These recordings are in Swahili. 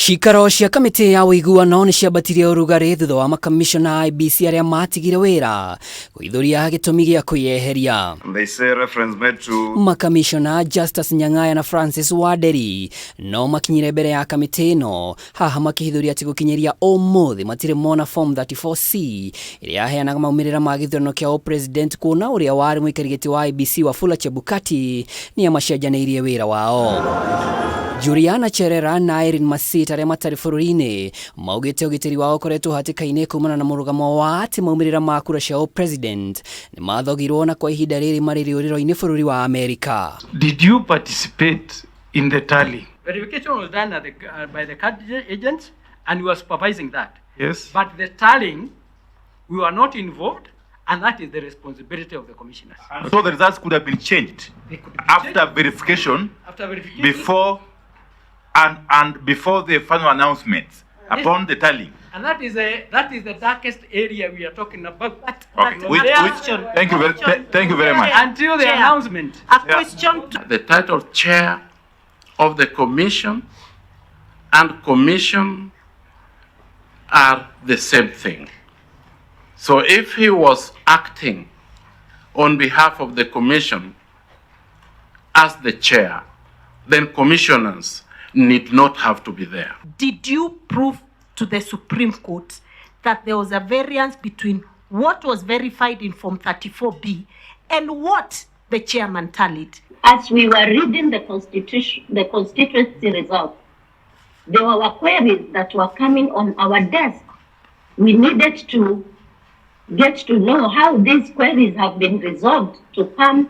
Cikaro cia kamiti ya WIGUANO niciambatirie urugari thutha wa makamishona IEBC aria matigire wira guithuria gitumi gia kwiyeheria. They say reference made to Makamishona Justice Nyang'aya na Francis Waderi no makinyire mbere ya kamiti ino haha makihithuria ati gukinyiria umuthi matire mona form 34C iria yaheanaga maumirira ma githurano kia Upresident kuona uria wari muikarigiti wa IEBC Wafula Chebukati ni amacenjaniirie wira wao. Juliana Cherera na Irene Masita aria matari bururi-ini maugite ugitiri wao koretwo hatikaine kumana na murugamo wa ati maumirira ma kura cia Upresident ni mathogirwo na kwa ihinda riri maririuriro-ini bururi wa America. Did you participate in the tally? Verification was done by the card agents and we were supervising that. Yes. But the tallying, we were not involved, and that is the responsibility of the commissioners. so the results could have been changed after verification, before and before the final announcement upon the tally. And that is the darkest area we are talking about. Thank you very much. Until the announcement. A question. The title chair of the commission and commission are the same thing. So if he was acting on behalf of the commission as the chair, then commissioners need not have to be there. Did you prove to the Supreme Court that there was a variance between what was verified in Form 34B and what the chairman tallied? As we were reading the constituency results, there were queries that were coming on our desk. We needed to get to know how these queries have been resolved to come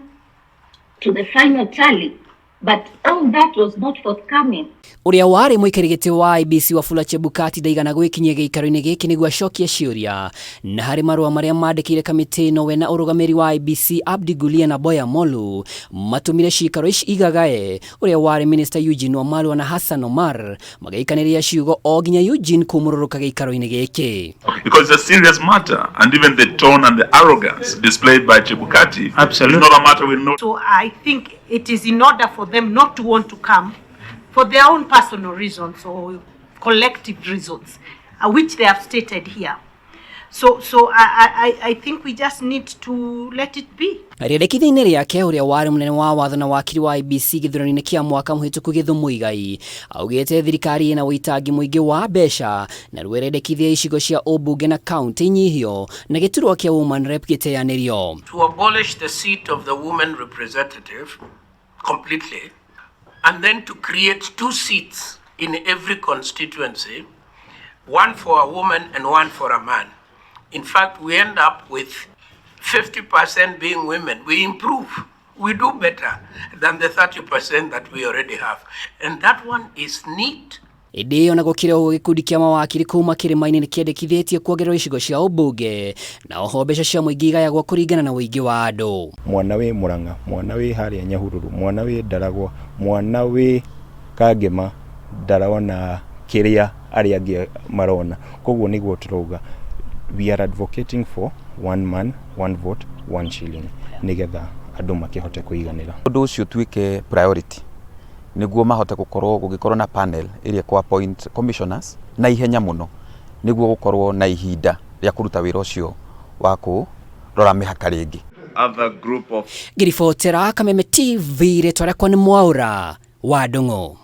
to the final tally. But all that was not forthcoming. Uria wari muikarigiti wa IEBC Wafula Chebukati ndaigana gwikinyia giikaro-ini giki niguo acokie ciuria na hari marua maria mandikire kamiti no we na urugamiri wa IEBC Abdi Gulia na Boya Molu matumire cikaro ici igagae uria wari Minister Eugene Wamalwa na Hassan Omar magaikaniria ciugo o ginya Eugene kumururuka giikaro-ini giki. Because it's a serious matter, and even the tone and the arrogance displayed by Chebukati is not a matter we know. So I think it is in order for them not to want to come for their own personal reasons or collective reasons, which they have stated here. So I think we just need to let it be. Rĩrĩkithia-inĩ rĩake ũrĩa warĩ mũnene wa watho na wakiri wa IEBC gĩthurano-inĩ kĩa mwaka mũhĩtũku Githumu Igai augĩte thirikari ĩna ũitangi mũingĩ wa mbeca na rwendekithia icigo cia ũmbunge na kaunti nyihio na gĩturwa kĩa woman rep gĩteanĩrio. To abolish the seat of the woman representative completely, and then to create 2 seats in every constituency, one for a woman and one for a man. In fact, we end up with 50% being women. We improve. We do better than the 30% that we already have. And that one is neat. Indi ona gukire gikundi kia mawakiri kuma kirima-ini nikiendekithĩtie kuongererwo icigo cia ũmbunge na oho mbeca cia mũingĩ igayagwo kũringana na ũingĩ wa andũ. Mwana wi Murang'a, mwana wi haria Nyahururu, mwana wi Ndaragwa, mwana wi Kangema, ndarona kiria aria angi marona. Koguo niguo turauga we are advocating for one man, one vote, one shilling. Nigetha andu makihote kuiganira. Undu ucio tuike priority. Niguo mahote gugikorwo na panel iria kwa appoint commissioners na ihenya muno. Niguo gukorwo na ihinda ria kuruta wira ucio wa kurora mihaka ringi. Other group of Giribotera Kameme TV ritwa rĩakwa nĩ Mwaura wa Ndung'u.